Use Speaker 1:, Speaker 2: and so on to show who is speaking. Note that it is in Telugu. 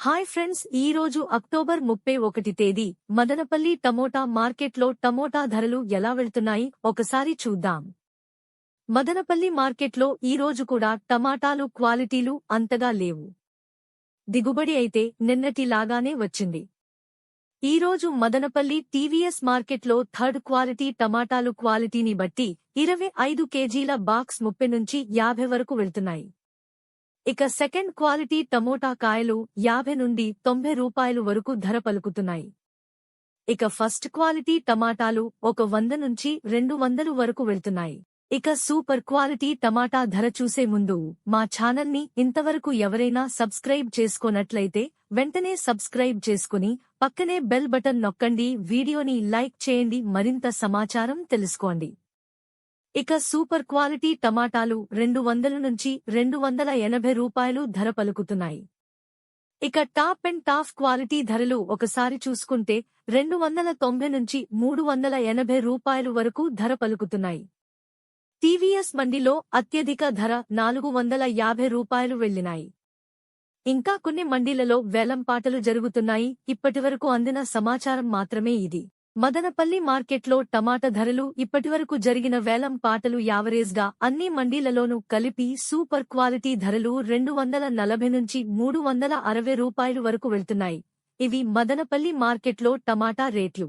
Speaker 1: హాయ్ ఫ్రెండ్స్, ఈ రోజు అక్టోబర్ 31 తేదీ మదనపల్లి టమోటా మార్కెట్లో టమోటా ధరలు ఎలా వెళ్తున్నాయి ఒకసారి చూద్దాం. మదనపల్లి మార్కెట్లో ఈ రోజు కూడా టమాటాలు క్వాలిటీలు అంతగా లేవు. దిగుబడి అయితే నిన్నటిలాగానే వచ్చింది. ఈ రోజు మదనపల్లి టీవీఎస్ మార్కెట్లో థర్డ్ క్వాలిటీ టమాటాలు క్వాలిటీని బట్టి 25 కేజీల బాక్స్ 30 నుంచి 50 వరకు వెళ్తున్నాయి. ఇక సెకండ్ క్వాలిటీ టమోటా కాయలు 50 నుండి 90 రూపాయలు వరకు ధర పలుకుతున్నాయి. ఇక ఫస్ట్ క్వాలిటీ టమాటాలు 100 నుంచి 200 వరకు వెళ్తున్నాయి. ఇక సూపర్ క్వాలిటీ టమాటా ధర చూసే ముందు మా ఛానల్ని ఇంతవరకు ఎవరైనా సబ్స్క్రైబ్ చేసుకోనట్లయితే వెంటనే సబ్స్క్రైబ్ చేసుకుని పక్కనే బెల్ బటన్ నొక్కండి. వీడియోని లైక్ చేయండి. మరింత సమాచారం తెలుసుకోండి. ఇక సూపర్ క్వాలిటీ టమాటాలు 200 నుంచి 280 రూపాయలు ధర పలుకుతున్నాయి. ఇక టాప్ అండ్ టాప్ క్వాలిటీ ధరలు ఒకసారి చూసుకుంటే 290 నుంచి 380 రూపాయలు వరకు ధర పలుకుతున్నాయి. టీవీఎస్ మండిలో అత్యధిక ధర 450 రూపాయలు వెళ్లినాయి. ఇంకా కొన్ని మండీలలో వేలంపాటలు జరుగుతున్నాయి. ఇప్పటివరకు అందిన సమాచారం మాత్రమే ఇది. మదనపల్లి మార్కెట్లో టమాటా ధరలు ఇప్పటివరకు జరిగిన వేలం పాటలు యావరేజ్గా అన్ని మండీలలోనూ కలిపి సూపర్ క్వాలిటీ ధరలు 240 నుంచి 360 రూపాయలు వరకు వెళ్తున్నాయి. ఇవి మదనపల్లి మార్కెట్లో టమాటా రేట్లు.